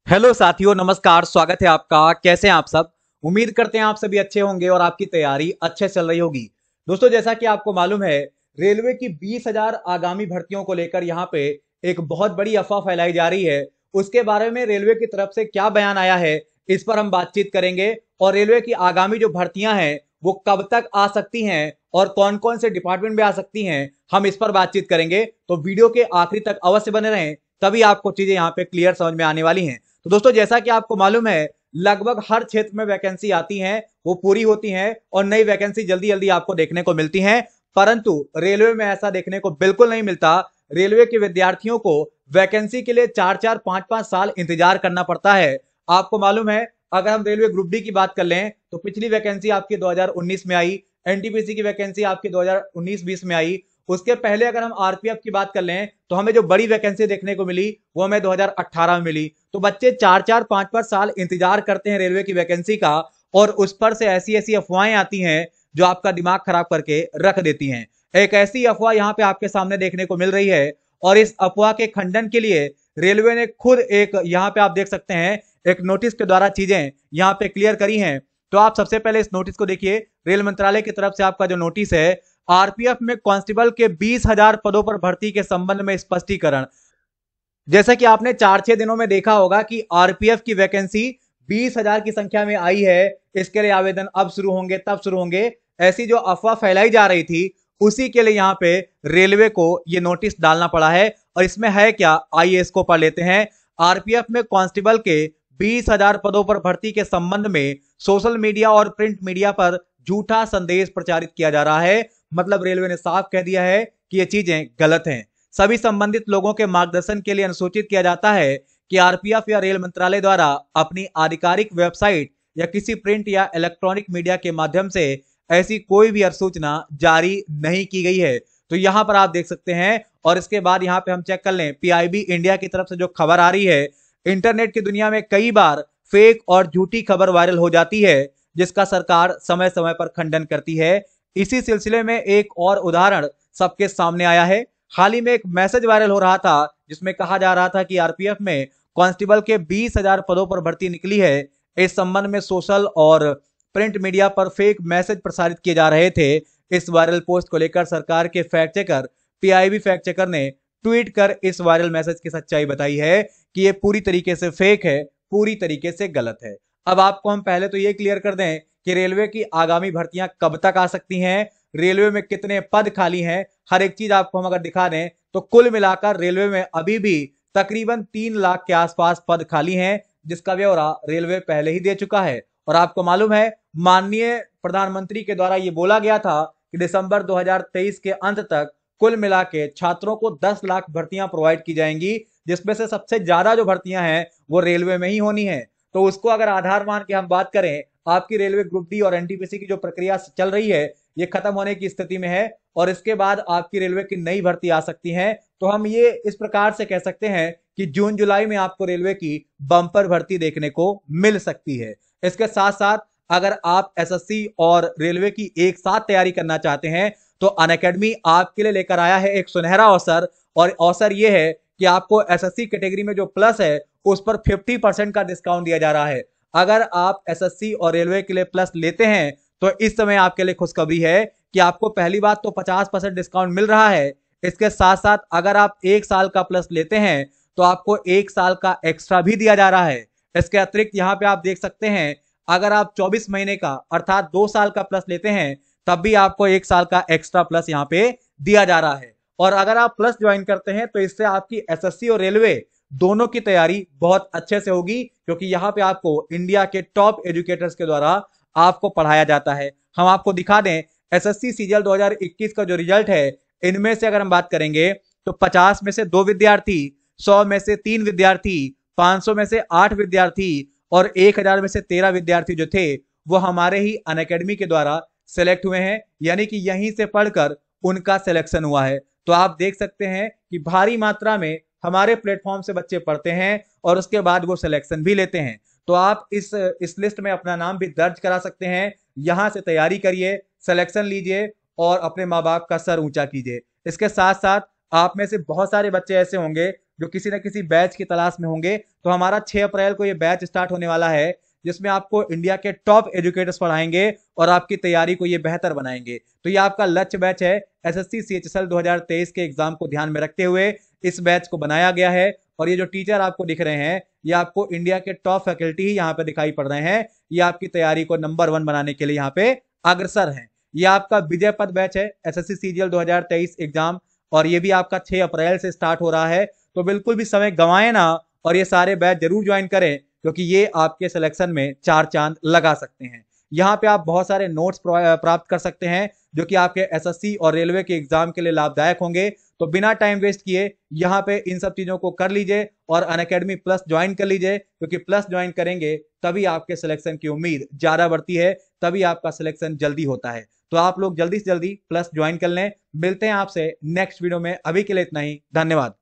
Hello साथियों, नमस्कार। स्वागत है आपका। कैसे हैं आप सब? उम्मीद करते हैं आप सभी अच्छे होंगे और आपकी तैयारी अच्छे चल रही होगी। दोस्तों, जैसा कि आपको मालूम है, रेलवे की 20,000 आगामी भर्तियों को लेकर यहाँ पे एक बहुत बड़ी अफवाह फैलाई जा रही है। उसके बारे में रेलवे की तरफ से क्या बयान आया है, इस पर हम बातचीत करेंगे। और रेलवे की आगामी जो भर्तियां हैं वो कब तक आ सकती हैं और कौन कौन से डिपार्टमेंट में आ सकती हैं, हम इस पर बातचीत करेंगे। तो वीडियो के आखिरी तक अवश्य बने रहें, तभी आपको चीजें यहाँ पे क्लियर समझ में आने वाली हैं। तो दोस्तों, जैसा कि आपको मालूम है, लगभग हर क्षेत्र में वैकेंसी आती हैं, वो पूरी होती हैं और नई वैकेंसी जल्दी जल्दी आपको देखने को मिलती हैं। परंतु रेलवे में ऐसा देखने को बिल्कुल नहीं मिलता। रेलवे के विद्यार्थियों को वैकेंसी के लिए 4-4, 5-5 साल इंतजार करना पड़ता है। आपको मालूम है, अगर हम रेलवे ग्रुप डी की बात कर लें तो पिछली वैकेंसी आपकी 2019 में आई। एनटीपीसी की वैकेंसी आपकी 2019-20 में आई। उसके पहले अगर हम आरपीएफ की बात कर लें तो हमें जो बड़ी वैकेंसी देखने को मिली वो हमें 2018 में मिली। तो बच्चे 4-4, 5-5 साल इंतजार करते हैं रेलवे की वैकेंसी का, और उस पर से ऐसी ऐसी अफवाहें आती हैं जो आपका दिमाग खराब करके रख देती हैं। एक ऐसी अफवाह यहाँ पे आपके सामने देखने को मिल रही है, और इस अफवाह के खंडन के लिए रेलवे ने खुद एक, यहाँ पे आप देख सकते हैं, एक नोटिस के द्वारा चीजें यहाँ पे क्लियर करी हैं। तो आप सबसे पहले इस नोटिस को देखिए। रेल मंत्रालय की तरफ से आपका जो नोटिस है, आरपीएफ में कांस्टेबल के 20,000 पदों पर भर्ती के संबंध में स्पष्टीकरण। जैसा कि आपने 4-6 दिनों में देखा होगा कि आरपीएफ की वैकेंसी 20,000 की संख्या में आई है। इसके लिए आवेदन अब शुरू होंगे, तब शुरू होंगे, ऐसी जो अफवाह फैलाई जा रही थी, उसी के लिए यहाँ पे रेलवे को ये नोटिस डालना पड़ा है। और इसमें है क्या, आइए इसको पढ़ लेते हैं। आरपीएफ में कांस्टेबल के 20,000 पदों पर भर्ती के संबंध में सोशल मीडिया और प्रिंट मीडिया पर झूठा संदेश प्रचारित किया जा रहा है। मतलब रेलवे ने साफ कह दिया है कि ये चीजें गलत हैं। सभी संबंधित लोगों के मार्गदर्शन के लिए अनुसूचित किया जाता है कि आरपीएफ या रेल मंत्रालय द्वारा अपनी आधिकारिक वेबसाइट या किसी प्रिंट या इलेक्ट्रॉनिक मीडिया के माध्यम से ऐसी कोई भी अधिसूचना जारी नहीं की गई है। तो यहां पर आप देख सकते हैं। और इसके बाद यहां पे हम चेक कर लें, पीआईबी इंडिया की तरफ से जो खबर आ रही है, इंटरनेट की दुनिया में कई बार फेक और झूठी खबर वायरल हो जाती है, जिसका सरकार समय समय पर खंडन करती है। इसी सिलसिले में एक और उदाहरण सबके सामने आया है। हाल ही में एक मैसेज वायरल हो रहा था जिसमें कहा जा रहा था कि आरपीएफ में कांस्टेबल के 20,000 पदों पर भर्ती निकली है। इस संबंध में सोशल और प्रिंट मीडिया पर फेक मैसेज प्रसारित किए जा रहे थे। इस वायरल पोस्ट को लेकर सरकार के fact checker PIB fact checker ने ट्वीट कर इस वायरल मैसेज की सच्चाई बताई है कि ये पूरी तरीके से फेक है, पूरी तरीके से गलत है। अब आपको हम पहले तो ये क्लियर कर दें कि रेलवे की आगामी भर्तियां कब तक आ सकती हैं, रेलवे में कितने पद खाली हैं, हर एक चीज आपको हम अगर दिखा दें तो कुल मिलाकर रेलवे में अभी भी तकरीबन 3 लाख के आसपास पद खाली हैं, जिसका ब्यौरा रेलवे पहले ही दे चुका है। और आपको मालूम है, माननीय प्रधानमंत्री के द्वारा ये बोला गया था कि दिसंबर 2023 के अंत तक कुल मिला के छात्रों को 10 लाख भर्तियां प्रोवाइड की जाएंगी, जिसमें से सबसे ज्यादा जो भर्तियां हैं वो रेलवे में ही होनी है। तो उसको अगर आधार मान के हम बात करें, आपकी रेलवे ग्रुप डी और एनटीपीसी की जो प्रक्रिया चल रही है ये खत्म होने की स्थिति में है, और इसके बाद आपकी रेलवे की नई भर्ती आ सकती है। तो हम ये इस प्रकार से कह सकते हैं कि जून जुलाई में आपको रेलवे की बम्पर भर्ती देखने को मिल सकती है। इसके साथ साथ अगर आप एसएससी और रेलवे की एक साथ तैयारी करना चाहते हैं तो अनअकैडमी आपके लिए लेकर आया है एक सुनहरा अवसर। और अवसर ये है कि आपको एसएससी कैटेगरी में जो प्लस है उस पर 50% का डिस्काउंट दिया जा रहा है। अगर आप एसएससी और रेलवे के लिए प्लस लेते हैं तो इस समय आपके लिए खुशखबरी है कि आपको पहली बात तो 50% डिस्काउंट मिल रहा है। इसके साथ साथ अगर आप 1 साल का प्लस लेते हैं तो आपको 1 साल का एक्स्ट्रा भी दिया जा रहा है। इसके अतिरिक्त यहाँ पे आप देख सकते हैं, अगर आप 24 महीने का अर्थात 2 साल का प्लस लेते हैं तब भी आपको 1 साल का एक्स्ट्रा प्लस यहाँ पे दिया जा रहा है। और अगर आप प्लस ज्वाइन करते हैं तो इससे आपकी एसएससी और रेलवे दोनों की तैयारी बहुत अच्छे से होगी, क्योंकि यहाँ पे आपको इंडिया के टॉप एजुकेटर्स के द्वारा आपको पढ़ाया जाता है। हम आपको दिखा दें, एसएससी सीजीएल 2021 का जो रिजल्ट है, इनमें से अगर हम बात करेंगे तो 50 में से 2 विद्यार्थी, 100 में से 3 विद्यार्थी, 500 में से 8 विद्यार्थी और 1000 में से 13 विद्यार्थी जो थे वो हमारे ही अनअकैडमी के द्वारा सेलेक्ट हुए हैं। यानी कि यहीं से पढ़कर उनका सिलेक्शन हुआ है। तो आप देख सकते हैं कि भारी मात्रा में हमारे प्लेटफॉर्म से बच्चे पढ़ते हैं और उसके बाद वो सिलेक्शन भी लेते हैं। तो आप इस लिस्ट में अपना नाम भी दर्ज करा सकते हैं। यहां से तैयारी करिए, सिलेक्शन लीजिए और अपने माँ बाप का सर ऊंचा कीजिए। इसके साथ साथ आप में से बहुत सारे बच्चे ऐसे होंगे जो किसी न किसी बैच की तलाश में होंगे, तो हमारा 6 अप्रैल को ये बैच स्टार्ट होने वाला है, जिसमें आपको इंडिया के टॉप एजुकेटर्स पढ़ाएंगे और आपकी तैयारी को ये बेहतर बनाएंगे। तो ये आपका लक्ष्य बैच है। एसएससी सीएचएसएल 2023 के एग्जाम को ध्यान में रखते हुए इस बैच को बनाया गया है। और ये जो टीचर आपको दिख रहे हैं, ये आपको इंडिया के टॉप फैकल्टी ही यहाँ पे दिखाई पड़ रहे हैं। ये आपकी तैयारी को नंबर 1 बनाने के लिए यहाँ पे अग्रसर हैं। ये आपका विजय पथ बैच है, एसएससी सीजीएल 2023 एग्जाम, और ये भी आपका 6 अप्रैल से स्टार्ट हो रहा है। तो बिल्कुल भी समय गंवाएं ना और ये सारे बैच जरूर ज्वाइन करें, क्योंकि ये आपके सिलेक्शन में 4 चांद लगा सकते हैं। यहाँ पे आप बहुत सारे नोट्स प्राप्त कर सकते हैं, जो कि आपके एसएससी और रेलवे के एग्जाम के लिए लाभदायक होंगे। तो बिना टाइम वेस्ट किए यहाँ पे इन सब चीजों को कर लीजिए और अनअकैडमी प्लस ज्वाइन कर लीजिए, क्योंकि प्लस ज्वाइन करेंगे तभी आपके सिलेक्शन की उम्मीद ज्यादा बढ़ती है, तभी आपका सिलेक्शन जल्दी होता है। तो आप लोग जल्दी से जल्दी प्लस ज्वाइन कर लें। मिलते हैं आपसे नेक्स्ट वीडियो में, अभी के लिए इतना ही, धन्यवाद।